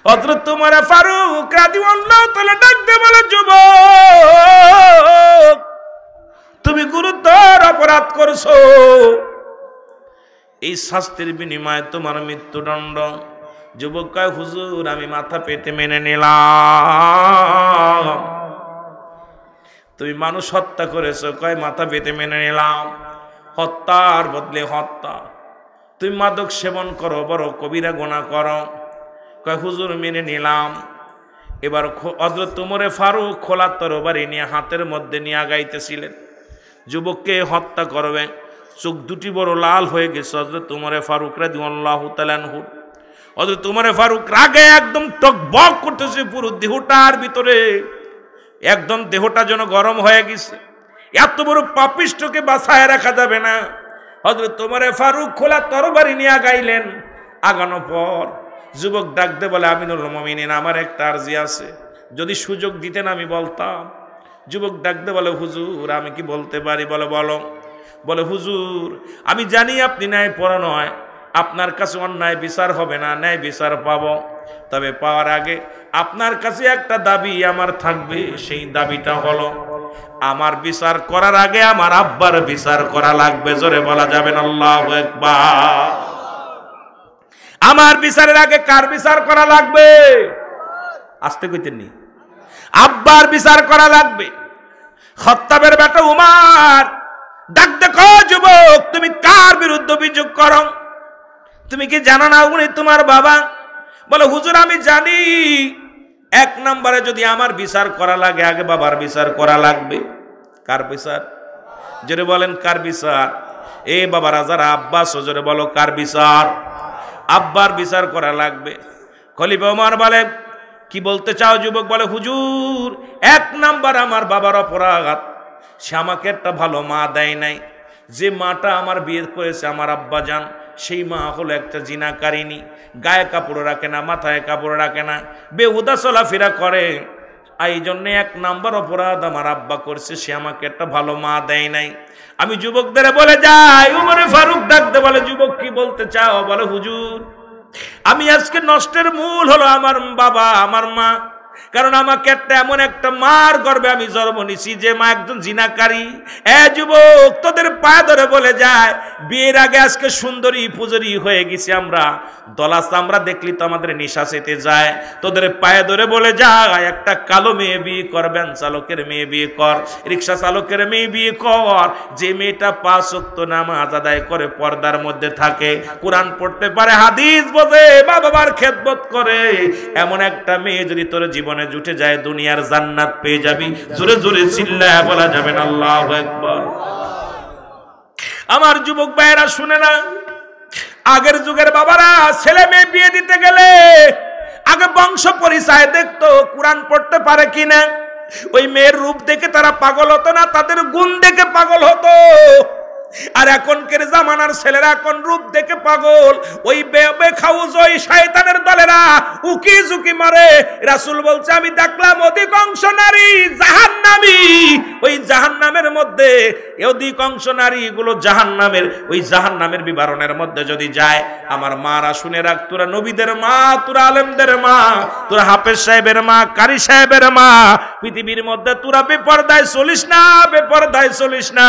হযরত ওমর ফারুক রাদিয়াল্লাহু তাআলা ডাক দিয়ে বলে, যুবক তুমি গুরুতর অপরাধ করছো, এই শাস্তির বিনিময়ে তোমার মৃত্যুদণ্ড। যুবক কয়, হুজুর আমি মাথা পেতে মেনে নিলাম। তুমি মানুষ হত্যা করেছো, কয় মাথা পেতে মেনে নিলাম। হত্যার বদলে হত্যা। তুমি মাদক সেবন করো, বড় কবিরা গুনাহ করো, কয় হুজুর মেনে নিলাম। এবার হযরত ওমর ফারুক খোলা তরবারি নিয়ে হাতের মধ্যে নিয়ে আগাইতেছিলেন, যুবককে হত্যা করবে। চোখ দুটি বড় লাল হয়ে গেছে হযরত ওমর ফারুক রাদিয়াল্লাহু তাআলা আনহু। হযরত ওমর ফারুক রাগে একদম টকবক করতেছে, পুরো দেহটার ভিতরে একদম দেহটা যেন গরম হয়ে গেছে। এত বড় পাপিষ্ঠকে বাঁচায় রাখা যাবে না। হযরত ওমর ফারুক খোলা তরবারি নিয়ে আগাইলেন। আগানোর পর যুবক ডাকতে বলে, আমিনুল মুমিনিন আমার একটা আরজি আছে, যদি সুযোগ দিতেন আমি বলতাম। যুবক ডাকতে বলে, হুজুর আমি কি বলতে পারি? বলে বলো। বলে হুজুর আমি জানি আপনি ন্যায়পরায়ণ নয়, আপনার কাছে অন্যায় বিচার হবে না, ন্যায় বিচার পাবো। তবে পাওয়ার আগে আপনার কাছে একটা দাবি আমার থাকবে। সেই দাবিটা হলো, আমার বিচার করার আগে আমার আব্বার বিচার করা লাগবে। জোরে বলা যাবে না আল্লাহু আকবার। আমার বিচারের আগে কার বিচার করা লাগবে? আসতে কইতেননি, আব্বার বিচার করা লাগবে। খাত্তাবের বেটা উমর ডাক দেখো, যুবক তুমি কার বিরুদ্ধে অভিযোগ করো? তুমি কি জানো না উনি তোমার বাবা? বলে হুজুর আমি জানি, এক নম্বরে যদি আমার বিচার করা লাগে আগে বাবার বিচার করা লাগবে। কার বিচার? জোরে বলেন কার বিচার? এ বাবারা যারা আব্বাস, জোরে বলো কার বিচার? আব্বার বিচার করা লাগবে। খলিফা ওমর বলে, কি বলতে চাও যুবক? বলে হুজুর এক নাম্বার আমার বাবার অপরাধ, সে আমাকে একটা ভালো মা দেয় নাই। যে মাটা আমার বিয়ে করেছে আমার আব্বা জান, সেই মা হলো একটা জিনাকারিনী। গায়ে কাপড় রাখে না, মাথায় কাপড় রাখে না, বেহুদা চলাফেরা করে। এই জন্য এক নাম্বার অপরাধ আমার আব্বা করছে, সে আমাকে একটা ভালো মা দেয় নাই। আমি যুবকদের বলে যাই, ওমর ফারুক ডাকতে বলে, যুবক কি বলতে চাও? বলে হুজুর আমি আজকে নষ্টের মূল হলো আমার বাবা, আমার মা। কারণ আমাকে একটা এমন একটা মার গর্ভে আমি জন্ম নিছি যে মা একজন জিনাকারী। এ যুবক তোদের পায়ে ধরে বলে যায়, বিয়ের আগে আজকে সুন্দরী পুজরি হয়ে গেছি আমরা, দলা চামড়া দেখলি তো আমাদের নিশা চেতে যায়। তোদের পায়ে ধরে বলে যায়, একটা কালো মেয়ে বিয়ে কর, ভ্যান চালকের মেয়ে বিয়ে কর, রিক্সা চালকের মেয়ে বিয়ে কর, যে মেয়েটা 5 ওয়াক্ত নামাজ আদায় করে, পর্দার মধ্যে থাকে, কোরআন পড়তে পারে, হাদিস বোঝে, মা বাবার খেদমত করে, এমন একটা মেয়ে যদি তোর জীবনে জুটে যায় দুনিয়ার জান্নাত পেয়ে যাবি। জোরে জোরে চিল্লায়া বলা যাবে না আল্লাহু আকবার। আমার যুবক ভাইয়েরা শুনে না, আগের যুগের বাবারা ছেলে মেয়ে বিয়ে দিতে গেলে আগে বংশ পরিচয় দেখতো, কোরআন পড়তে পারে কিনা। ওই মেয়ের রূপ দেখে তারা পাগল হতো না, তাদের গুণ দেখে পাগল হতো। আর এখনকার জামানার ছেলেরা এখন রূপ দেখে পাগল। ওই বেখাউজ ওই শয়তানের দলেরা উকি ঝুঁকি মারে। রাসূল বলছে, আমি দেখলাম অধিকাংশ নারী জাহান্নামী। ওই জাহান্নামের মধ্যে অধিকাংশ নারী গুলো জাহান্নামের, ওই জাহান্নামের বিবরণের মধ্যে যদি যায়, আমার মারা শুনে রাখ, তোরা নবীদের মা, তোরা আলেমদের মা, তোরা হাফেজ সাহেবের মা, কারি সাহেবের মা, পৃথিবীর মধ্যে তোরা বেপরদায় চলিস না, বেপরদায় চলিস না।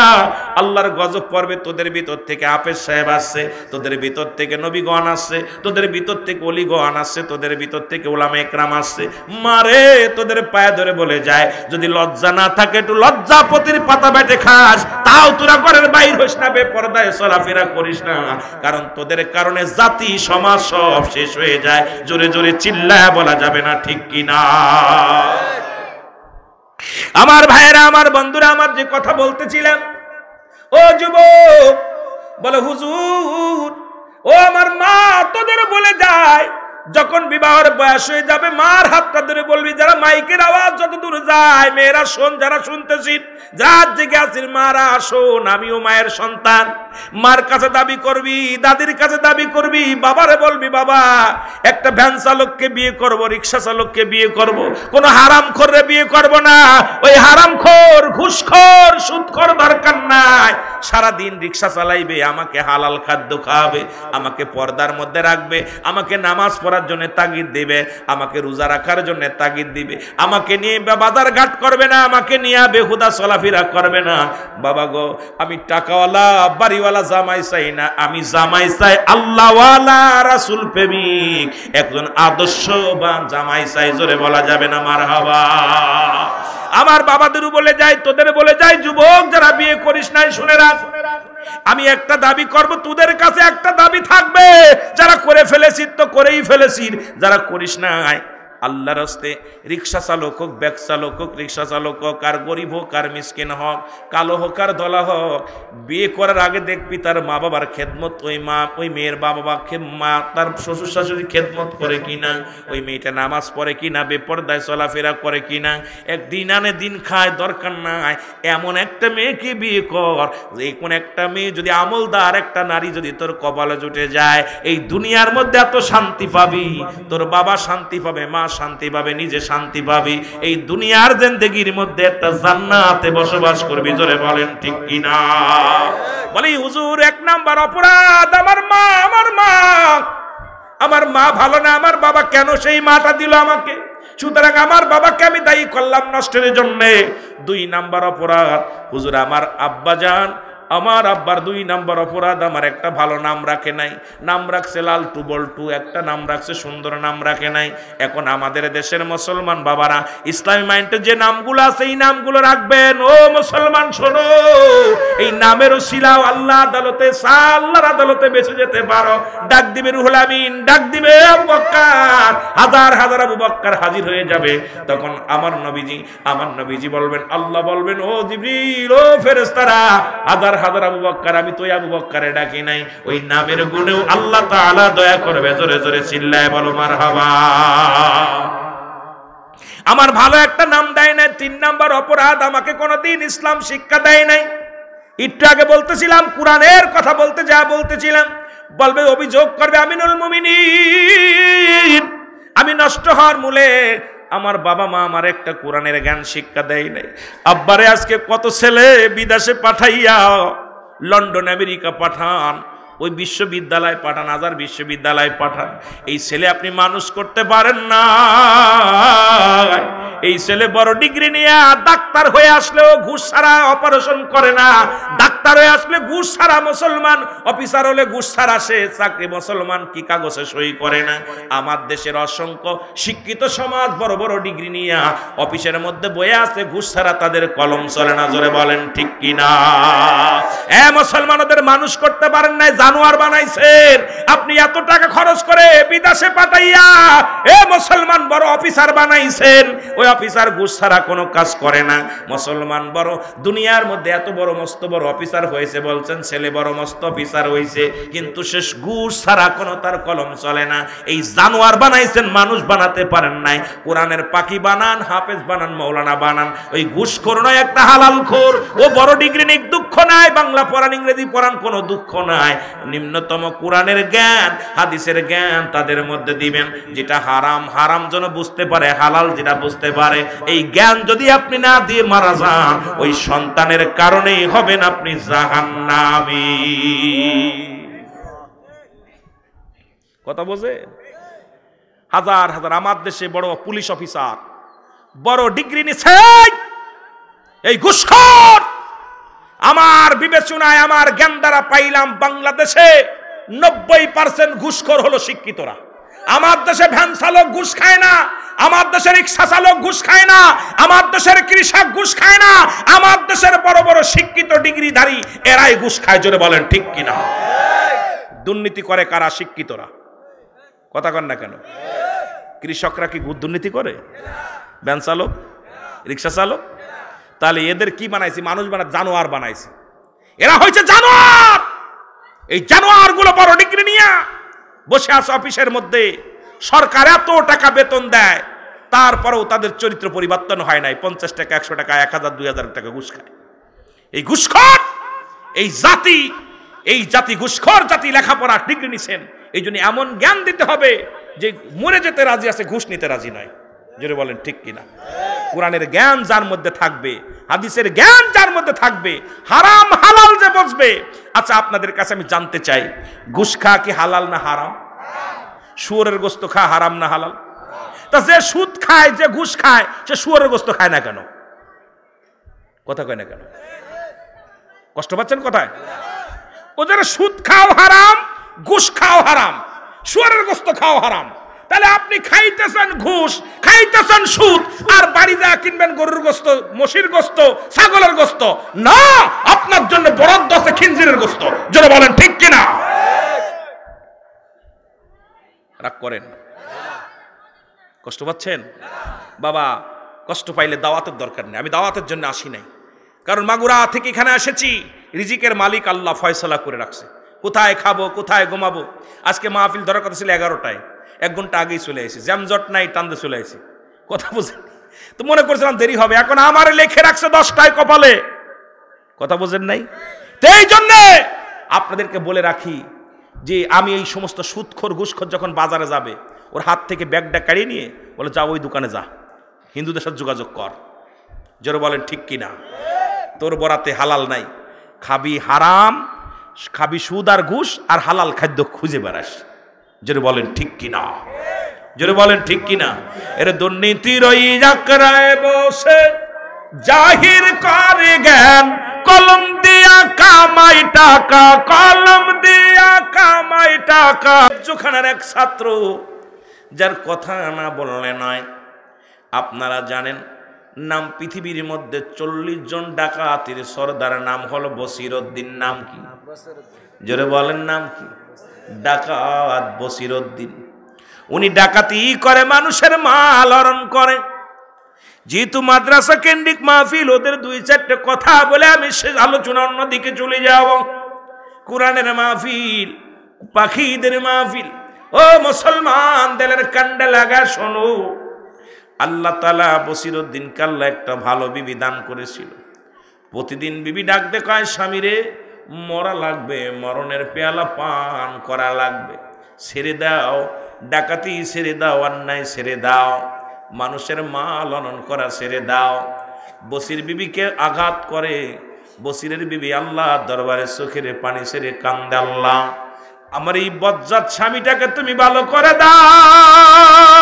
আল্লাহর গজব পড়বে। তোদের ভিতর থেকে হাফেজ সাহেব আসছে, তোদের ভিতর থেকে নবীগণ আসছে, তোদের ভিতর থেকে ওলিগণ আসছে, তোদের ভিতর থেকে উলামা একরাম আসছে। মারে তোদের পায়ে ধরে বলে যায়, যদি লজ্জা না থাকে একটু লজ্জাপতির পাতা বেটে খাস, তাও তোরা ঘরের বাইর হইস না, বেপরদায় চলাফেরা করিস না। কারণ তোদের কারণে জাতি সমাজ সব শেষ হয়ে যায়। জোরে জোরে চিল্লায়া বলা যাবে না ঠিক কিনা? আমার ভাইয়েরা, আমার বন্ধুরা, আমার যে কথা বলতেছিলাম, ও যুবক বলে হুজুর ও আমার মা তোদের বলে যায়, যখন বিবাহের বয়স হয়ে যাবে মার হাতটা ধরে বলবি, যারা মাইকের আওয়াজ যত দূর যায়, মেয়েরা শোন, যারা শুনতেছি, যার জেগে আছিস মারা শোন, আমিও মায়ের সন্তান। মার কাছে দাবি করবি, দাদির কাছে দাবি করবি, বাবারে বলবি, বাবা একটা ভ্যান চালককে বিয়ে করব, রিক্সা চালককে বিয়ে করব, কোনো হারামখোররে বিয়ে করব না। ওই হারামখোর, ঘুষখোর, সুদখোর দরকার নাই। সারাদিন রিক্সা চালাইবে, আমাকে হালাল খাদ্য খাওয়াবে, আমাকে পর্দার মধ্যে রাখবে, আমাকে নামাজ পড়া করার জন্য তাগিদ দিবে, আমাকে রোজা রাখার জন্য তাগিদ দিবে, আমাকে নিয়ে বাজার ঘাট করবে না, আমাকে নিয়ে বেহুদা চলাফেরা করবে না। বাবা গো, আমি টাকাওয়ালা বাড়িওয়ালা জামাই চাই না, আমি জামাই চাই আল্লাহওয়ালা রাসূল প্রেমিক একজন আদর্শবান জামাই চাই। জোরে বলা যাবে না মারহাবা? আমার বাবাদেরও বলে যাই, তোদের বলে যাই, যুবক যারা বিয়ে করিস নাই শুনে রাখ, আমি একটা দাবি করব, তোদের কাছে একটা দাবি থাকবে, যারা করে ফেলেছিস তো করেই ফেলেছিস, যারা করিস নাই আল্লাহর রাস্তে রিক্সা চালক হোক, ব্যাগ চালক হোক, রিক্সা চালক হোক, আর গরিব হোক আর মিসকিন হোক, কালো হোক আর ধলা হোক, বিয়ে করার আগে দেখবি তার মা বাবার খেদমত, ওই মেয়ের বাবা মা তার শ্বশুর শাশুড়ি খেদমত করে কিনা, ওই মেয়েটা নামাজ পড়ে কিনা, বেপরদায় চলাফেরা করে কিনা, একদিন আনে দিন খায়, দরকার নাই এমন একটা মেয়েকে বিয়ে কর, যে কোন একটা মেয়ে যদি আমলদার একটা নারী যদি তোর কপালে জুটে যায়, এই দুনিয়ার মধ্যে এত শান্তি পাবি, তোর বাবা শান্তি পাবে, মা শান্তি পাবে, নিজে শান্তি পাবি, এই দুনিয়ার জিন্দেগির মধ্যে একটা জান্নাতে বসবাস করবি। জোরে বলেন ঠিক কিনা? বলি হুজুর, এক নাম্বার অপরাধ আমার মা ভালো না, আমার বাবা কেন সেই মাটা দিল আমাকে, সুতরাং আমার বাবাকে আমি দায়ী করলাম নষ্টের জন্য। 2 নাম্বার অপরাধ হুজুর, আমার আব্বাজান, আমার আব্বার 2 নাম্বার অপরাধ, আমার একটা ভালো নাম রাখে নাই, নাম রাখছে লালটু বল্টু, একটা নাম রাখছে সুন্দর নাম রাখে নাই। এখন আমাদের দেশের মুসলমান বাবারা ইসলামী মাইন্ডে যে নামগুলো আছে এই নামগুলো রাখবেন। ও মুসলমান শোনো, এই নামের ওসিলাও আল্লাহ আদালতে, আল্লাহর আদালতে বেঁচে যেতে পারো। ডাক দিবে রুহুল আমিন, ডাক দিবে আবু বকর, হাজার হাজার আবু বকর হাজির হয়ে যাবে। তখন আমার নবীজি বলবেন, আল্লাহ বলবেন, ও জিবরিল, ও ফেরেশতারা, হাজার হাজার আবু বকর, আমি তো আবু বকরে ডাকি নাই, ওই নামের গুণেও আল্লাহ তাআলা দয়া করবে। জোরে জোরে চিল্লায় বলো মারহাবা। আমার ভালো একটা নাম দেয় নাই। 3 নাম্বার অপরাধ, আমাকে কোনোদিন ইসলাম শিক্ষা দেয় নাই। একটু আগে বলতেছিলাম, কোরআনের কথা বলতেছিলাম, বলবে, অভিযোগ করবে আমিনুল মুমিনিন, আমি নষ্ট হওয়ার মূলে আমার বাবা মা আমার একটা কোরআনের জ্ঞান শিক্ষা দেয় নাই। আব্বারে আজকে কত ছেলে বিদেশে পাঠাইয়া, লন্ডন আমেরিকা পাঠান, ওই বিশ্ববিদ্যালয় পাঠান, আজার বিশ্ববিদ্যালয় পাঠান, এই ছেলে আপনি মানুষ করতে পারেন না। এই ছেলে বড় ডিগ্রি নিয়ে ডাক্তার হয়ে আসলেও ঘুষ ছাড়া অপারেশন করে না, ডাক্তার হয়ে আসলে ঘুষ ছাড়া, মুসলমান অফিসার হলে ঘুষ ছাড়া সে চাকরি, মুসলমান কি কাগজে সই করে না। আমার দেশের অসংখ্য শিক্ষিত সমাজ বড় বড় ডিগ্রি নিয়ে অফিসের মধ্যে বয়ে আছে, ঘুষ ছাড়া তাদের কলম চলে না। জোরে বলেন ঠিক কিনা? মুসলমানদের মানুষ করতে পারেন নাই, জানোয়ার বানাইছেন। আপনি এত টাকা খরচ করে বিদেশে পাঠাইয়া মুসলমান বড় অফিসার বানাইছেন, ওই অফিসার ঘুষ ছাড়া কোনো কাজ করে না। মুসলমান বড় দুনিয়ার মধ্যে এত বড় মস্ত বড় অফিসার হয়েছে, বলছেন ছেলে বড় মস্ত অফিসার হয়েছে, কিন্তু শেষ ঘুষ ছাড়া কোনো তার কলম চলে না। এই জানোয়ার বানাইছেন, মানুষ বানাতে পারেন নাই। কোরআনের পাখি বানান, হাফেজ বানান, মৌলানা বানান, ওই ঘুষখোর নয় একটা হালালখোর। ও বড় ডিগ্রি নিক, দুঃখ নাই, বাংলা পড়ান, ইংরেজি পড়ান, কোনো দুঃখ নাই। নিম্নতম কোরআনের জ্ঞান, হাদিসের জ্ঞান তাদের মধ্যে দিবেন, যেটা হারাম হারাম যেন বুঝতে পারে, হালাল যেটা বুঝতে পারে। এই জ্ঞান যদি আপনি না দিয়ে মারা যান, ওই সন্তানের কারণেই হবেন আপনি জাহান্নামী। কথা বোঝে? হাজার হাজার আমার দেশে বড় পুলিশ অফিসার, বড় ডিগ্রি নিছে, এই ঘুষখোর। আমার বিবেচনায়, আমার জ্ঞান দ্বারা পাইলাম, বাংলাদেশে 90% ঘুষখোর হলো শিক্ষিতরা। আমার দেশে ভ্যান চালক ঘুষ খায় না, আমার দেশের রিক্সা চালক ঘুষ খায় না, আমার দেশের কৃষক ঘুষ খায় না, আমার দেশের বড় বড় শিক্ষিত ডিগ্রিধারী এরাই ঘুষ খায়। জোরে বলেন ঠিক কিনা? দুর্নীতি করে কারা? শিক্ষিতরা। কথা কন না কেন? কৃষকরা কি দুর্নীতি করে? ভ্যান চালক, রিক্সা চালক? তাহলে এদের কি বানাইছি? মানুষ বানায়, জানোয়ার বানাইছে। এরা হয়েছে জানোয়ার। এই জানোয়ার গুলো বড় ডিগ্রি নিয়ে বসে আছে অফিসের মধ্যে, সরকার এত টাকা বেতন দেয়, তারপরেও তাদের চরিত্র পরিবর্তন হয় নাই। 50 টাকা, 100 টাকা, 1000, 2000 টাকা ঘুষ খায়। এই ঘুষখোর, এই জাতি ঘুষখোর জাতি। লেখাপড়া ডিগ্রি নিছেন, এই জন্য এমন জ্ঞান দিতে হবে যে মরে যেতে রাজি আছে, ঘুষ নিতে রাজি নয়। জোরে বলেন ঠিক কিনা? কোরআনের জ্ঞান যার মধ্যে থাকবে, হাদিসের জ্ঞান যার মধ্যে থাকবে, হারাম হালাল যে বুঝবে। আচ্ছা, আপনাদের কাছে আমি জানতে চাই, ঘুষ খাওয়া কি হালাল না হারাম? শুয়োরের গোস্ত খায় হারাম না হালাল? তা যে সুদ খায়, যে ঘুষ খায়, সে শুয়োরের গোস্ত খায় না কেন? কথা কয় না কেন? কষ্ট পাচ্ছেন কোথায়? ওদের সুদ খাও হারাম, ঘুষ খাও হারাম, শুয়োরের গোস্ত খাও হারাম। তাহলে আপনি খাইতেছেন ঘুষ, খাইতেছেন সুদ, আর বাড়ি যা কিনবেন গরুর গোস্ত, মশির গোস্ত, ছাগলের গোস্ত না, আপনার জন্য বরাদ্দ আছে খিনজিরের গোস্ত। যারা বলেন ঠিক কিনা? রাগ করেন? কষ্ট পাচ্ছেন? বাবা, কষ্ট পাইলে দাওয়াতের দরকার নেই। আমি দাওয়াতের জন্য আসি নাই, কারণ মাগুরা থেকে এখানে এসেছি। রিজিকের মালিক আল্লাহ ফয়সালা করে রাখছে, কোথায় খাবো, কোথায় ঘুমাবো। আজকে মাহফিল ধরার কথা ছিল 11টায়, 1 ঘন্টা আগেই চলে এসেছি, জ্যামজট নাই, টানতে চলে এসেছি। কথা বুঝেন? তো মনে করছিলাম দেরি হবে, এখন আমার লেখে রাখছে 10টায় কপালে। কথা বুঝেন নাই? তো এই জন্যে আপনাদেরকে বলে রাখি যে আমি এই সমস্ত সুদখোর ঘুষখোর যখন বাজারে যাবে, ওর হাত থেকে ব্যাগটা কাড়িয়ে নিয়ে বলে, যা ওই দোকানে যা, হিন্দুদের সাথে যোগাযোগ কর। জোরে বলেন ঠিক কিনা? তোর বরাতে হালাল নাই, খাবি হারাম, খাবি সুদ আর ঘুষ, আর হালাল খাদ্য খুঁজে বেড়াস। জোরে বলেন ঠিক কিনা? জোরে বলেন ঠিক কিনা? এর দুর্নীতির ওই জাকরায় বসে জাহির করে জ্ঞান, কলম দিয়া কামাই টাকা, কলম দিয়া কামাই টাকা। জোখানার এক ছাত্র, যার কথা না বললে নয়। আপনারা জানেন, নাম পৃথিবীর মধ্যে 40 জন ডাকাতের সর্দার নাম হলো বসিরউদ্দিন। নাম কি? জোরে বলেন নাম কি? ডাকাত বসিরউদ্দিন। উনি ডাকাতি করে, মানুষের মাল হরণ করে। যেহেতু মাদ্রাসা কেন্দ্রিক মাহফিল, ওদের 2-4টে কথা বলে আমি সে আলোচনা অন্যদিকে চলে যাব। কোরআনের মাহফিল, পাখিদের মাহফিল। ও মুসলমান, দিলের কান্ডে লাগা শোনো। আল্লাহ তাআলা বসিরউদ্দিন কাল্লা একটা ভালো বিবি দান করেছিল। প্রতিদিন বিবি ডাকতে কয়, স্বামীরে মরা লাগবে, মরণের পেয়ালা পান করা লাগবে, ছেড়ে দাও, ডাকাতি ছেড়ে দাও, অন্যায় ছেড়ে দাও, মানুষের মাল হনন করা ছেড়ে দাও। বসির বিবিকে আঘাত করে। বসিরের বিবি আল্লাহ দরবারে চোখের পানি ছেড়ে কান্দে, আল্লাহ আমার এই বজ্জাত স্বামীটাকে তুমি ভালো করে দাও,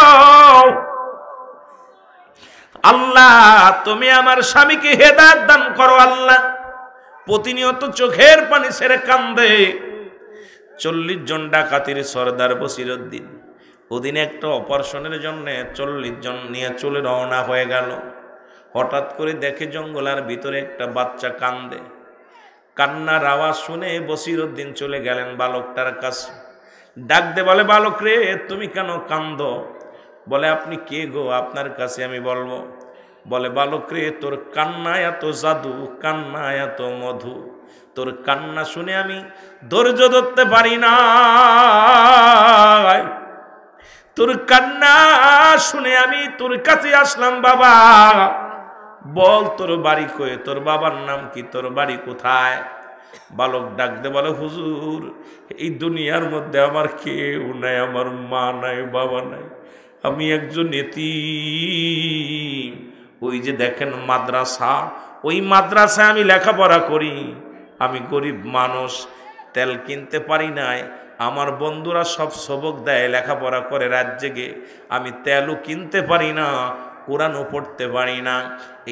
আল্লাহ তুমি আমার স্বামীকে হেদায়েত দান করো। আল্লাহ প্রতিনিয়ত চোখের পানি ছেড়ে কান্দে। 40 জন ডাকাতির সর্দার বসিরউদ্দিন ওদিন একটা অপারেশনের জন্য 40 জন নিয়ে চলে রওনা হয়ে গেল। হঠাৎ করে দেখে জঙ্গলের ভিতরে একটা বাচ্চা কান্দে। কান্নার আওয়াজ শুনে বসিরউদ্দিন চলে গেলেন বালকটার কাছে। ডাক দে বলে, বালক রে, তুমি কেন কান্দো? বলে, আপনি কে গো? আপনার কাছে আমি বলবো। বলে, বালক রে, তোর কান্নায় এত জাদু, কান্নায় এত মধু, তোর কান্না শুনে আমি ধৈর্য ধরতে পারি না। তোর কান্না শুনে আমি তোর কাছে আসলাম। বাবা বল, তোর বাড়ি কই? তোর বাবার নাম কি? তোর বাড়ি কোথায়? বালক ডাক দে বলে, হুজুর, এই দুনিয়ার মধ্যে আমার কেউ নাই, আমার মা নাই, বাবা নাই, আমি একজন এতিম। ওই যে দেখেন মাদ্রাসা, ওই মাদ্রাসায় আমি লেখাপড়া করি। আমি গরিব মানুষ, তেল কিনতে পারি নাই। আমার বন্ধুরা সব সবক দেয়, লেখাপড়া করে রাত জেগে, আমি তেলও কিনতে পারি না, কোরআনও পড়তে পারি না।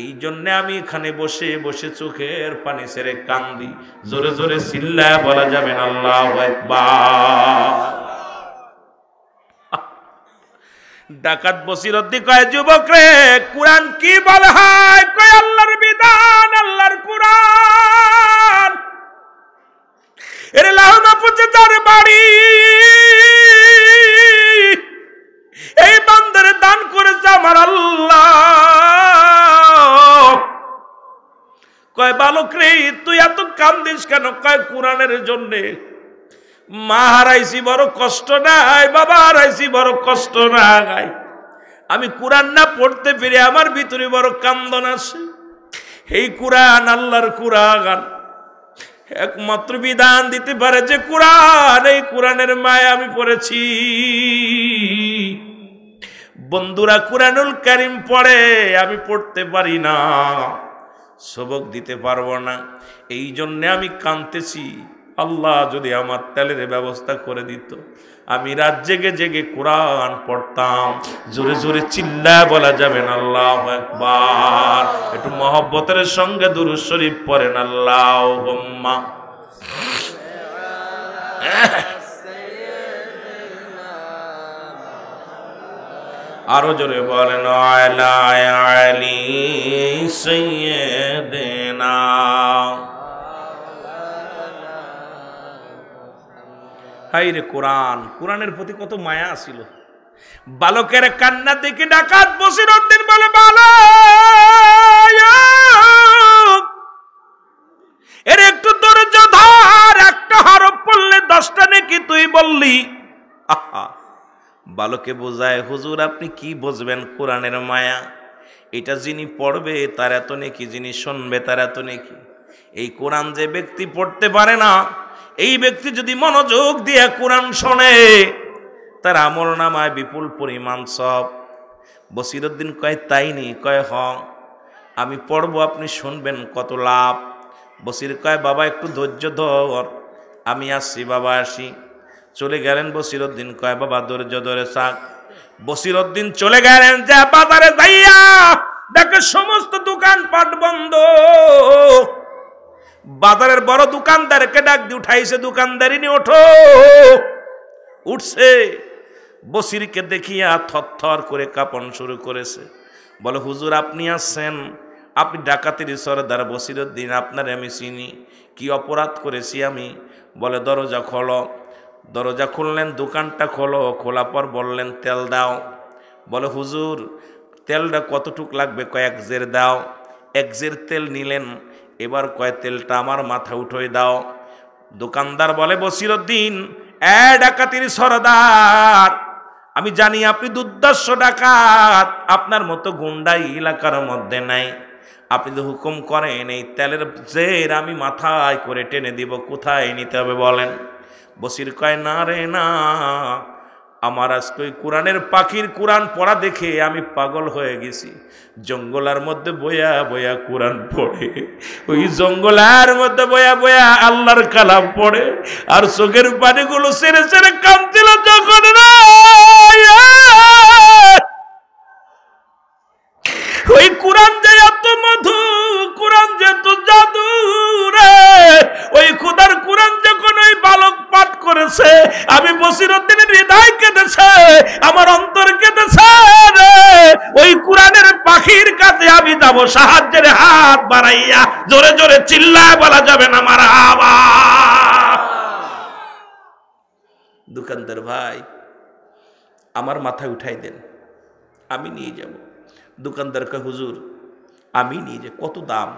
এই জন্যে আমি এখানে বসে বসে চোখের পানি ছেড়ে কান্দি। জোরে জোরে চিল্লায় বলা যাবে না আল্লাহু আকবার। ডাকাত বসিরউদ্দিন কয়, যুবক রে, কোরআন কি বলে? হয় কয় আল্লাহর বিধান, আল্লাহর কোরআন। এর লাউ মাহফুজে তার বাড়ি, এই বান্দারে দান করেছে আমার আল্লাহ। কয়, বালক রে, তুই এত কান্দিস কেন? কয়, কোরআনের জন্যে। মা হারাইছি, বড় কষ্ট নাই, বাবা হারাইছি, বড় কষ্ট নাই, আমি কোরআন না পড়তে পেরে আমার ভিতরে বড় কান্দন আসে। এই কোরআন, আল্লাহর কোরআন, একমাত্র বিধান দিতে পারে যে কোরআন। এই কোরআনের মায়া আমি পড়েছি। বন্ধুরা কোরআনুল কারীম পড়ে, আমি পড়তে পারি না, সবক দিতে পারবো না। এই জন্যে আমি কাঁদতেছি। আল্লাহ যদি আমার তেলের ব্যবস্থা করে দিত, আমি রাত জেগে জেগে কোরআন পড়তাম। জোরে জোরে চিল্লায় বলা যাবেন আল্লাহু আকবার। একটু মহব্বতের সঙ্গে দুরূদ শরীফ পড়েন আল্লাহুম্মা। আরো জোরে বলেন আলা আলি সাইয়্যিদিনা। হাইরে কোরআন, কোরআনের প্রতি কত মায়া ছিল। বালকের কান্না দেখে ডাকাত বসিরউদ্দিন বলে, বালক এর একটু ধৈর্য ধর, একটা হরফ পড়লে 10টা নেকি তুই বললি। আহা, বালকে বোঝায়, হুজুর আপনি কি বুঝবেন কোরআনের মায়া? এটা যিনি পড়বে তার এত নেকি, যিনি শুনবে তার এত নেকি। এই কোরআন যে ব্যক্তি পড়তে পারে না, এই ব্যক্তি যদি মনোযোগ দিয়ে কোরআন শোনে, তার আমলনামায় বিপুল পরিমাণ সব। বসিরউদ্দিন কয় তাই নি? কয় হ, আমি পড়বো আপনি শুনবেন, কত লাভ। বসির কয় বাবা একটু ধৈর্য ধর, আমি আসছি বাবা, আসি। চলে গেলেন বসিরউদ্দিন। কয় বাবা ধৈর্য ধরে থাক। বসিরউদ্দিন চলে গেলেন, যা বাজারে যাইয়া দেখে সমস্ত দোকানপাট বন্ধ। বাজারের বড় দোকানদারকে ডাক দিয়ে উঠাইছে, দোকানদারি নিয়ে ওঠো। উঠছে, বসিরকে দেখিয়া থরথর করে কাঁপন শুরু করেছে। বলে হুজুর আপনি আসছেন? আপনি ডাকাতের সরদার বসিরউদ্দিন, আপনার আমি চিনি। কি অপরাধ করেছি আমি? বলে দরজা খোলো। দরজা খুললেন, দোকানটা খোলো। খোলা পর বললেন তেল দাও। বলে হুজুর তেলটা কতটুক লাগবে? কয়েক জের দাও। 1 জের তেল নিলেন। এবার কয় তেলটা আমার মাথা উঠোয় দাও। দোকানদার বলে বসিরউদ্দিন, ডাকাতির সরদার, আমি জানি আপনি দুর্দর্শ ডাকাত, আপনার মতো গুন্ডাই এলাকার মধ্যে নাই। আপনি তো হুকুম করেন এই তেলের জের আমি মাথায় করে টেনে দিব, কোথায় নিতে হবে বলেন। বসির কয় না রে না, আমার আজকে ওই কোরআনের পাখির কোরআন পড়া দেখে আমি পাগল হয়ে গেছি। জঙ্গলার মধ্যে বয়া বয়া কোরআন পড়ে, ওই জঙ্গলার মধ্যে বয়া বয়া আল্লাহর কালাম পড়ে, আর চোখের পানিগুলো সেরে সেরে কাঁদছিল যখন ওই কোরআন যে এত মধু, কোরআন যে এত জাদু রে, ওই খোদার কোরআন যখন ওই বালক পাঠ করেছে, আমি বসিরউদ্দিনের হৃদয় কেঁদেছে, আমার অন্তর কেঁদেছে রে। ওই কোরআনের পাখির কাছে আমি যাব সাহায্যের হাত বাড়াইয়া। জোরে জোরে চিল্লায় বলা যাবে না আমার আওয়াজ। দোকানদার ভাই আমার মাথায় উঠাই দেন, আমি নিয়ে যাব। দোকানদার কয় হুজুর আমি নিয়ে যাই। কত দাম?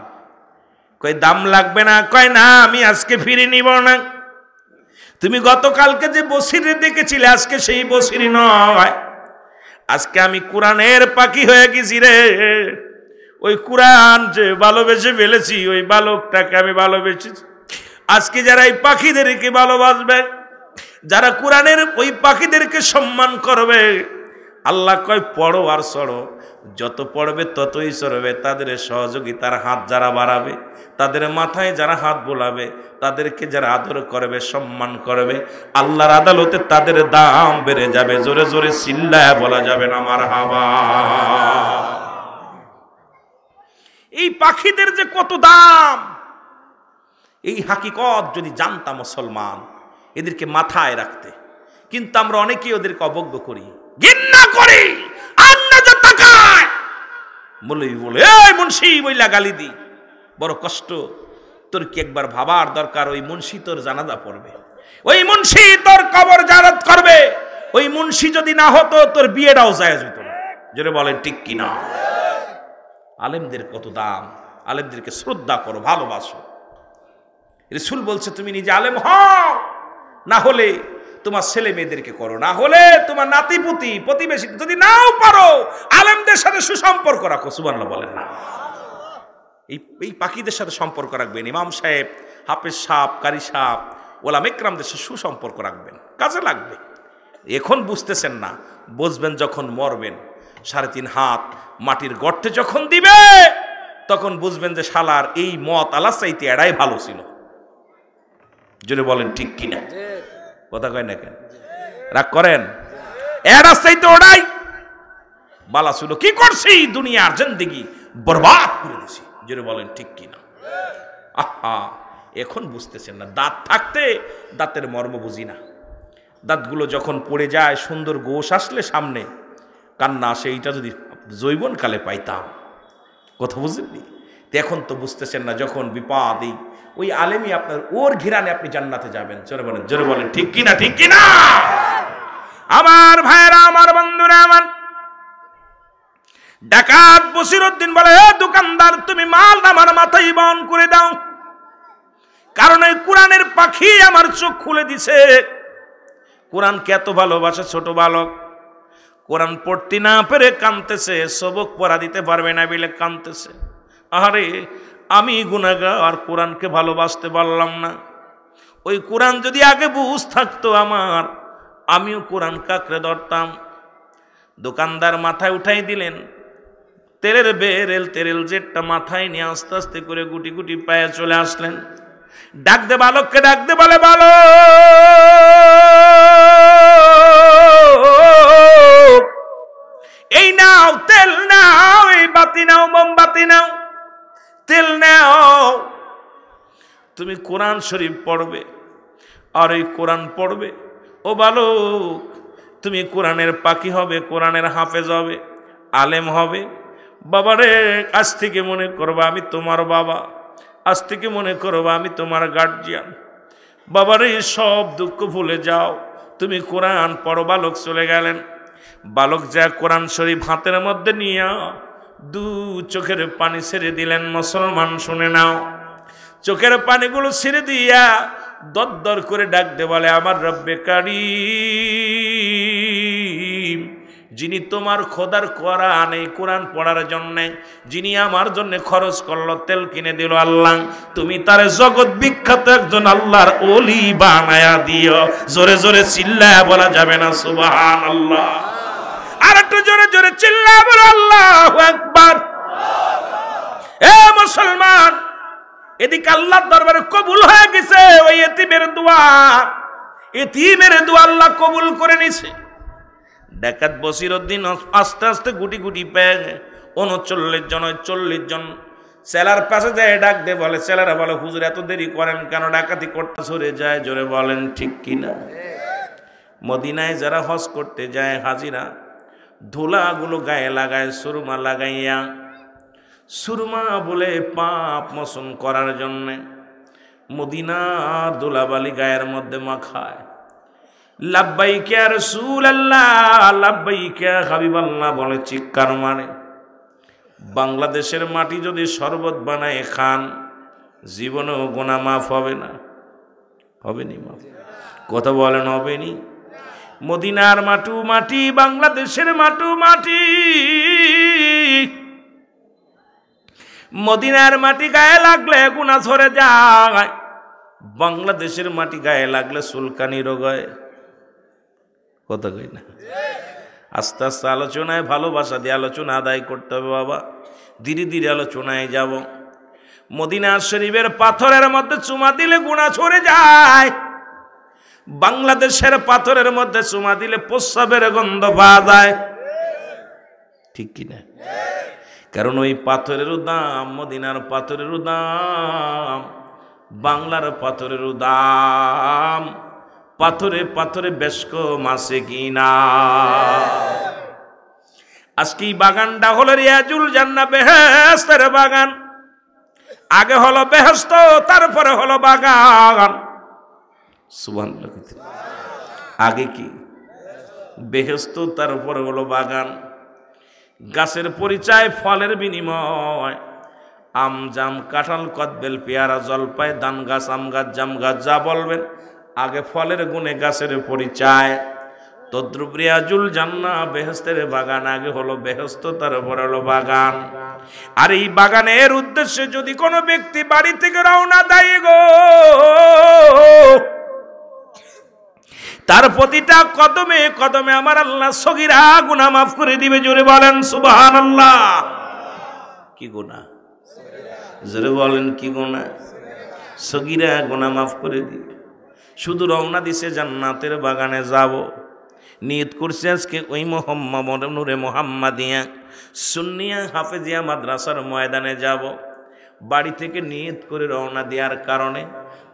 কয় দাম লাগবে না। কয় না, আমি আজকে ফিরে নিব না। তুমি গতকালকে যে বসিরে দেখেছিলে, আজকে সেই বসিরি নয়। আজকে আমি কোরআনের পাখি হয়ে গেছি রে। ওই কোরআন যে ভালোবেসে ফেলেছি, ওই বালকটাকে আমি ভালোবেসেছি। আজকে যারা এই পাখিদেরকে ভালোবাসবে, যারা কোরআনের ওই পাখিদেরকে সম্মান করবে, আল্লাহ কয় পড়ো আর সড়ো, যত পড়বে ততই সরবে। তাদের সহযোগিতার হাত যারা বাড়াবে, তাদের মাথায় যারা হাত বোলাবে, তাদেরকে যারা আদর করবে, সম্মান করবে, আল্লাহর আদালতে তাদের দাম বেড়ে যাবে। জোরে জোরে চিল্লায় বলা যাবে না মারহাবা। এই পাখিদের যে কত দাম, এই হাকিকত যদি জানতাম মুসলমান, এদেরকে মাথায় রাখতে। কিন্তু আমরা অনেকেই ওদেরকে অবজ্ঞ করি, ঘৃণা করি, আন্দাজে তাকায়। মৌলবি বলে এই মুন্সি বইলা গালি দি। বড় কষ্ট। তোর কি একবার ভাবার দরকার, ওই মুন্সি তোর জানাজা পড়বে, ওই মুন্সি তোর কবর জিয়ারত করবে। ওই মুন্সি যদি না হতো তোর বিয়েটাও জায়েজ হতো না। জোরে বলেন ঠিক কিনা? আলেমদের কত দাম। আলেমদেরকে শ্রদ্ধা করো, ভালোবাসো। রাসূল বলছে তুমি নিজে আলেম হও, না হলে তোমার ছেলে মেয়েদেরকে করো, না হলে তোমার নাতিপুতি প্রতিবেশী, যদি নাও পারো আলেমদের সাথে সুসম্পর্ক রাখো। সুবহানাল্লাহ বলেন না? এই পাখিদের সাথে সম্পর্ক রাখবেন। ইমাম সাহেব, হাফেজ সাহেব, কারি সাহেব, ওলামা ইকরামদের সাথে সুসম্পর্ক রাখবেন, কাজে লাগবে। এখন বুঝতেছেন না, বুঝবেন যখন মরবেন। 3.5 হাত মাটির গর্তে যখন দিবে, তখন বুঝবেন যে শালার এই মত আল্লাহ চাইতে এড়াই ভালো ছিল। জোরে বলেন ঠিক কিনা? কথা কয় না কেন? রাগ করেন? এর রাস্তায় তো ওড়াই বালা ছিল, কি করছি দুনিয়ার জিন্দেগি বরবাদ করে দিছি। জোরে বলেন ঠিক কিনা? আহা, এখন বুঝতেছেন না। দাঁত থাকতে দাঁতের মর্ম বুঝি না। দাঁতগুলো যখন পড়ে যায়, সুন্দর গোশ আসলে সামনে কান্না আসে, এইটা যদি যৌবন কালে পাইতাম। কথা বুঝলেননি? এখন তো বুঝতেছেন না, যখন বিপদ ওই আলেমই আপনার, ওর ঘিরানে আপনি জান্নাতে যাবেন। জোরে বলেন ঠিক কিনা? ঠিক কিনা আমার ভাইরা, আমার বন্ধুরা, আমার ডাকাত বসিরউদ্দিন বলে, হে দোকানদার, তুমি মাল আমার মাথায় বহন করে দাও, কারণ এই কোরআনের পাখি আমার চোখ খুলে দিছে। কোরআনকে এত ভালোবাসে ছোট বালক, কোরআন পড়তে না পেরে কাঁদতেছে, সবক পড়া দিতে পারবে না বলে কাঁদতেছে। আরে আমি গুনাহগার, কোরআনকে ভালোবাসতে পারলাম না। ওই কোরআন যদি আগে বুঝ থাকতো আমার, আমিও কোরআন কাকড়ে ধরতাম। দোকানদার মাথায় উঠাই দিলেন তেলের বেরেল, তেরেল জেটটা মাথায় নিয়ে আস্তে আস্তে করে গুটি গুটি পায়ে চলে আসলেন। ডাক দে বালককে, ডাক দে, বলে বালক, এই নাও তেল নাও, এই বাতি নাও, মোমবাতি নাও, তেল নাও, তুমি কোরআন শরীফ পড়বে আর এই কোরআন পড়বে। ও বালক, তুমি কোরআনের পাখি হবে, কোরআনের হাফেজ হবে, আলেম হবে। বাবারে, আজ থেকে মনে করবা আমি তোমার বাবা, আজ থেকে মনে করবা আমি তোমার গার্জিয়ান। বাবারে, সব দুঃখ ভুলে যাও, তুমি কোরআন পড়ো। বালক চলে গেলেন। বালক যা কোরআন শরীফ হাতের মধ্যে নিয়ে দু চোখের পানি ছেড়ে দিলেন। মুসলমান শুনে নাও, চোখের পানিগুলো ছেড়ে দিয়া দরদর করে ডাক দে, বলে আমার রব্বে কারীম, যিনি তোমার খোদার কোরআন, এই কোরআন পড়ার জন্য যিনি আমার জন্য খরচ করলো, তেল কিনে দিল আল্লাহ, তুমি তার জগৎ বিখ্যাত একজন আল্লাহর ওলি বানায়া দিও। জোরে জোরে চিল্লায়া বলা যাবে না সুবহানাল্লাহ? আর একটু জোরে জোরে চিল্লায়া বলো আল্লাহু আকবার। এ মুসলমান, এদিকে আল্লাহর দরবারে কবুল হয়ে গেছে ওই এতিমের দোয়া। এতিমের দোয়া আল্লাহ কবুল করে নিছে। ডাকাত বসিরউদ্দিন আস্তে আস্তে গুটি গুটি পেয়ে 39 জন 40 জন সেলার পাশে যায়, ডাক দে, বলে সেলারা বলে, হুজুর এত দেরি করেন কেন? ডাকাতি করতে সরে যায়। জোরে বলেন ঠিক কিনা? মদিনায় যারা হজ করতে যায়, হাজিরা ধুলাগুলো গায়ে লাগায়, সুরমা লাগাইয়া, সুরমা বলে পাপ মোচন করার জন্যে মদিনার ধুলাবালি গায়ের মধ্যে মাখায়। লাব্বাইকা ইয়া রাসূলুল্লাহ, লাব্বাইকা ইয়া হাবিবাল্লাহ বলে চিৎকার মারে। বাংলাদেশের মাটি যদি শরবত বানায় খান, জীবনেও গুনাহ মাফ হবে না। হবে নি মাফ? কথা বলেন হবে নি? মদিনার মাটু মাটি, বাংলাদেশের মাটু মাটি, মদিনার মাটি গায়ে লাগলে গুনাহ ঝরে যায়, বাংলাদেশের মাটি গায়ে লাগলে চুলকানি রোগ হয়। কথা কই না? আস্তে আস্তে আলোচনায়, ভালোবাসা দিয়ে আলোচনা আদায় করতে হবে বাবা। ধীরে ধীরে আলোচনায় যাব। মদিনা শরীফের পাথরের মধ্যে চুমা দিলে গুনাহ ঝরে যায়, বাংলাদেশের পাথরের মধ্যে চুমা দিলে প্রস্রাবের গন্ধ পাওয়া যায়। ঠিক কিনা? কারণ ওই পাথরেরও দাম, মদিনার পাথরেরও দাম, বাংলার পাথরেরও দাম। পাথরে পাথরে বেশ কম আছে কিনা? আজকে এই বাগানটা হলো রিয়াজুল জান্নাহ, বেহেশতের বাগান। আগে হলো বেহেশত, তারপরে হলো বাগান। সুবহানাল্লাহ। আগে কি বেহেশত, তারপরে হলো বাগান। গাছের পরিচয় ফলের বিনিময়, আম জাম কাঁঠাল কদবেল পেয়ারা জলপাই ধান গাছ আম গাছ জাম গাছ যা বলবেন, আগে ফলের গুণে গাছের পরিচয়। তদ্রুপ রিয়াজুল জান্নাহ বেহেশতের বাগান, আগে হলো বেহেশত, তারপর হলো বাগান। আর এই বাগানের উদ্দেশ্যে যদি কোনো ব্যক্তি বাড়ি থেকে রওনা দেয় গো, তার প্রতিটা কদমে কদমে আমার আল্লাহ সগীরা গুনাহ মাফ করে দিবে। জোরে বলেন সুবহানাল্লাহ। কি গুনাহ? জোরে বলেন কি গুনাহ? সগীরা গুনাহ মাফ করে দিবে। শুধু রওনা দিছে জান্নাতের বাগানে যাব। নিয়ত করছে আজকে ওই মোহাম্মদ নূরে মোহাম্মদিয়া সুন্নিয়া হাফেজিয়া মাদ্রাসার ময়দানে যাব। বাড়ি থেকে নিয়ত করে রওনা দেওয়ার কারণে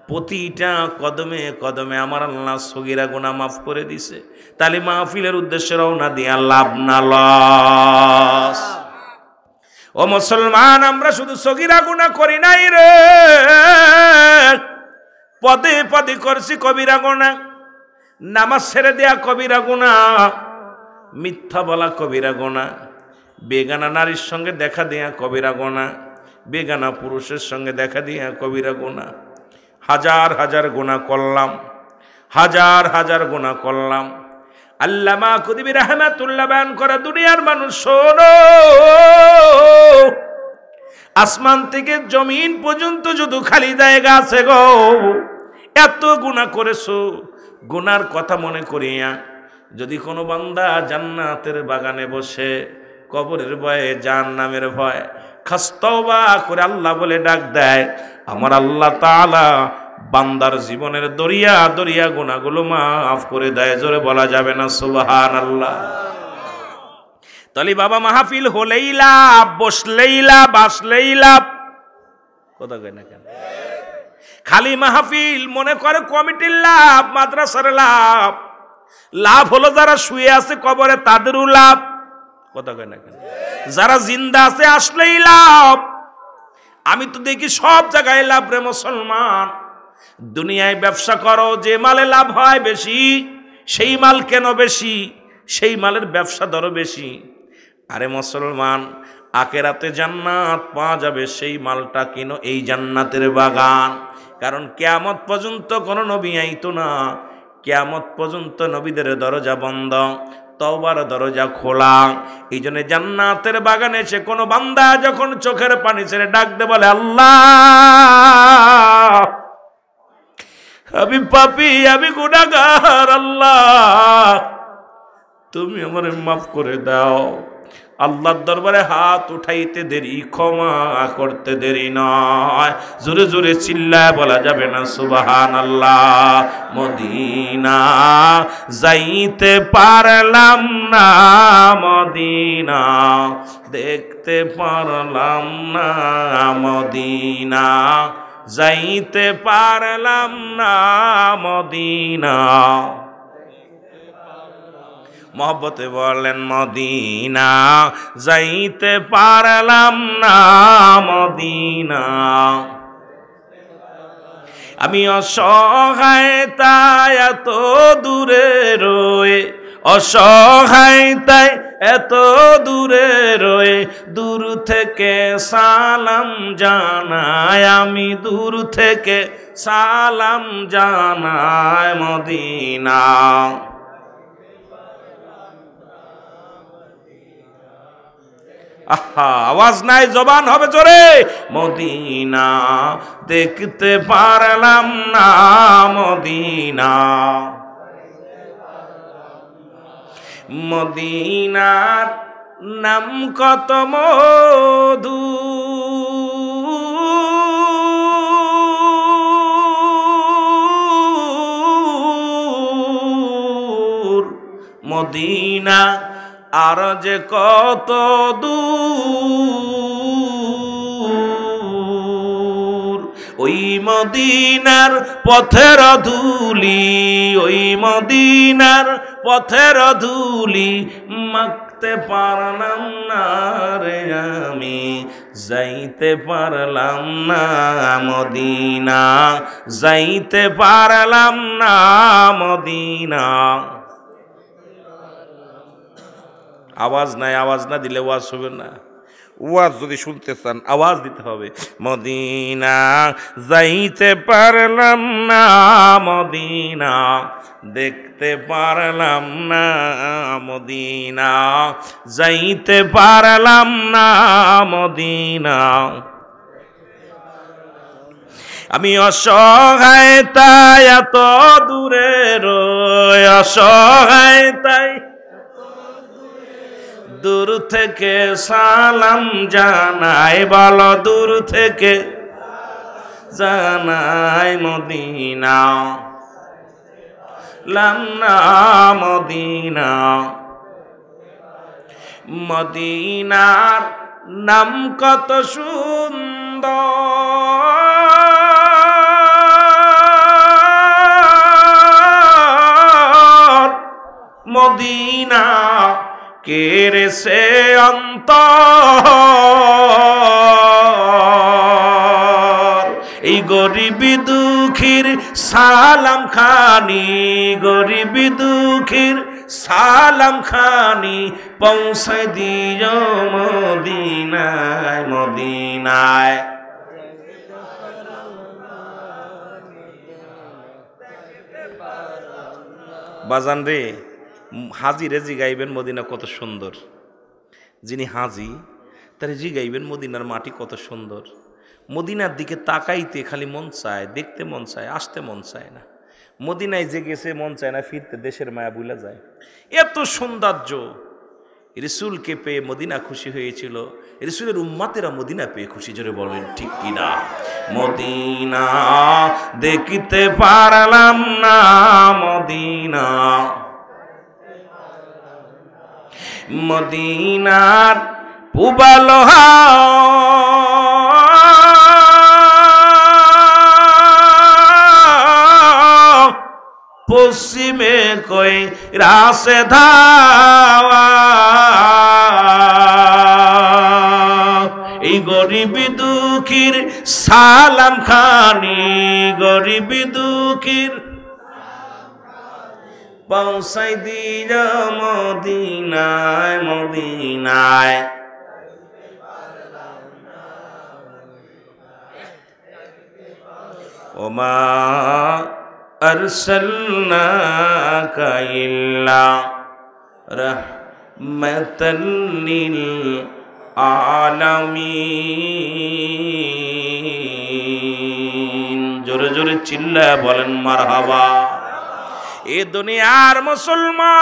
প্রতিটা কদমে কদমে আমার আল্লাহ সগীরা গুনাহ মাফ করে দিছে। তাহলে মাহফিলের উদ্দেশ্যে রওনা দিয়া লাভ না লস? ও মুসলমান, আমরা শুধু সগীরা গুনাহ করি নাই রে, পদে পদে করছি কবিরা গুনাহ। নামাজ ছেড়ে দেয়া কবিরা গুনাহ, মিথ্যা বলা কবিরা গুনাহ, বেগানা নারীর সঙ্গে দেখা দেয়া কবিরা গুনাহ, বেগানা পুরুষের সঙ্গে দেখা দেয়া কবিরা গুনাহ। হাজার হাজার গুনাহ করলাম, হাজার হাজার গুনাহ করলাম। আল্লামা কুতুবী রাহমাতুল্লাহ বয়ান করে, দুনিয়ার মানুষ শোনো, আসমান থেকে জমিন পর্যন্ত শুধু খালি জায়গা আছে গো। এত গুনাহ করেছো, গুনার কথা মনে করিয়া যদি কোনো বান্দা জান্নাতের বাগানে বসে কবরের ভয়ে জাহান্নামের ভয় খাস তওবা করে আল্লাহ বলে ডাক দেয়, আমার আল্লাহ তাআলা বান্দার জীবনের দরিয়া দরিয়া গুনাহগুলো মাফ করে দেয়। জোরে বলা যাবে না সুবহানাল্লাহ? তাহলে বাবা মাহফিল হলেই লাভ, বসলেই লাভ, আসলেই লাভ, কথা কয় না কেন? খালি মাহফিল মনে করে কমিটির লাভ, মাদ্রাসার লাভ। লাভ হলো যারা শুয়ে আছে কবরে তাদেরও লাভ, কথা কয় না কেন? যারা জিন্দা আছে আসলেই লাভ। আমি তো দেখি সব জায়গায় লাভ রে মুসলমান। দুনিয়ায় ব্যবসা করো, যে মালে লাভ হয় বেশি সেই মাল কেন বেশি, সেই মালের ব্যবসা দরও বেশি। আরে মুসলমান, আখিরাতে জান্নাত পাওয়া যাবে, সেই মালটা কিনো এই জান্নাতের বাগান। কারণ কিয়ামত পর্যন্ত কোনো নবী আইতো না, কিয়ামত পর্যন্ত নবীদের দরজা বন্ধ, তওবার দরজা খোলা। এই জন্য জান্নাতের বাগানে এসে কোনো বান্দা যখন চোখের পানি ছেড়ে ডাক দে বলে, আল্লাহ আমি পাপী, আমি গুনাহগার, আল্লাহ তুমি আমারে মাফ করে দাও। আল্লাহর দরবারে হাত উঠাইতে দেরি, ক্ষমা করতে দেরি নয়। জোরে জোরে চিল্লায় বলা যাবে না সুবহানাল্লাহ? মদিনা যাইতে পারলাম না, মদিনা দেখতে পারলাম না, মদিনা যাইতে পারলাম না, মদিনা। মহব্বতে বলেন, মদিনা যাইতে পারলাম না, মদিনা। আমি অসহায় তাই এত দূরে রয়ে, অসহায় তাই এত দূরে রয়ে, দূর থেকে সালাম জানাই, আমি দূর থেকে সালাম জানাই, মদিনা। আহা, আওয়াজ নাই, জবান হবে জোরে। মদিনা দেখতে পারলাম না, মদিনা। মদিনার নাম কত মধু, মদিনা আর যে কত দূর। ওই মদিনার পথের ধুলি, ওই মদিনার পথের ধুলি মাখতে পারলাম না রে, আমি যাইতে পারলাম না, মদিনা যাইতে পারলাম না, মদিনা। আওয়াজ নাই, আওয়াজ না দিলে ওয়াজ হবে না। ওয়াজ যদি শুনতে চান আওয়াজ দিতে হবে। মদিনা যাইতে পারলাম না, মদিনা দেখতে পারলাম না, মদিনা যাইতে পারলাম না, মদিনা। আমি অসহায় তাই এত দূরে রই, অসহায় তাই দূর থেকে সালাম জানাই, বলো দূর থেকে জানাই, মদিনা। লামনা মদিনা, মদিনার নাম কত সুন্দর, মদিনা কেড়েছে অন্তর। এই গরিবি দুঃখীর সালাম খানি, গরিবি দুঃখীর সালাম খানি পৌঁছায় দিও মদিনায়, মদিনায়। বাজান রে, হাজি রে জিগাইবেন মদিনা কত সুন্দর। যিনি হাজি তারে জিগাইবেন মদিনার মাটি কত সুন্দর। মদিনার দিকে তাকাইতে খালি মন চায়, দেখতে মন চায়, আসতে মন চায় না। মদিনায় যে গেছে মন চায় না ফিরতে, দেশের মায়া ভুলে যায়। এত সৌন্দর্য। রাসূলকে পেয়ে মদিনা খুশি হয়েছিল, রাসূলের উম্মতেরা মদিনা পেয়ে খুশি। জোরে বলেন ঠিক কিনা? মদিনা দেখিতে পারলাম না, মদিনা, মদিনার পুবালো পশ্চিমে কই রাসে ধাওয়া। এই গরিবি দুঃখীর সালাম খানি, গরিবি দুঃখীর পৌঁছাই দিও মদিনায়, মদিনায়। ওমা আরসালনাকা ইল্লা রাহমাতাল লিল আলামিন। জোরে জোরে চিল্লায়া বলেন মারহাবা। এ দুনিয়ার মুসলমান,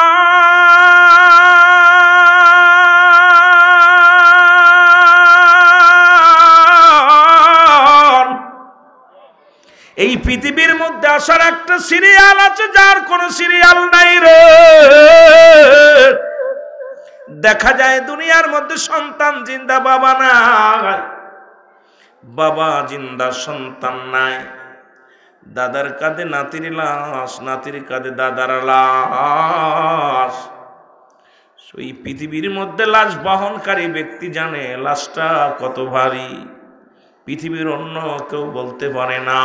এই পৃথিবীর মধ্যে আসার একটা সিরিয়াল আছে, যার কোনো সিরিয়াল নাই রে। দেখা যায় দুনিয়ার মধ্যে সন্তান জিন্দা, বাবা নাই, বাবা জিন্দা সন্তান নাই। দাদার কাঁধে নাতির লাশ, নাতির কাঁধে দাদার লাশ। এই পৃথিবীর মধ্যে লাশ বহনকারী ব্যক্তি জানে লাশটা কত ভারী, পৃথিবীর অন্য কেউ বলতে পারে না।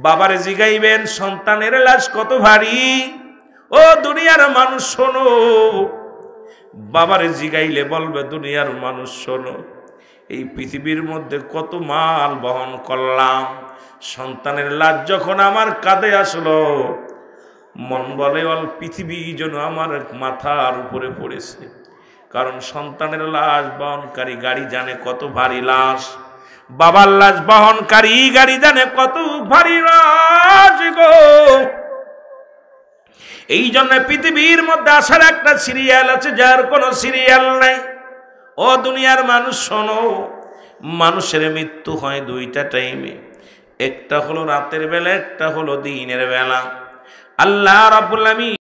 বাবারে জিগাইবেন সন্তানের লাশ কত ভারী। ও দুনিয়ার মানুষ শোনো, বাবারে জিগাইলে বলবে দুনিয়ার মানুষ শোনো, এই পৃথিবীর মধ্যে কত মাল বহন করলাম। সন্তানের লাশ যখন আমার কাঁধে আসলো, মন বলে অল পৃথিবী যেন আমার মাথার উপরে পড়েছে। কারণ সন্তানের লাশ বহনকারী গাড়ি জানে কত ভারী লাশ, বাবার লাশ বহনকারী গাড়ি জানে কত ভারী লাশ গো। এই জন্য পৃথিবীর মধ্যে আসার একটা সিরিয়াল আছে, যার কোনো সিরিয়াল নাই। ও দুনিয়ার মানুষ শোনো, মানুষের মৃত্যু হয় দুইটা টাইমে, একটা হলো রাতের বেলা, একটা হলো দিনের বেলা। আল্লাহ রাব্বুল আলামিন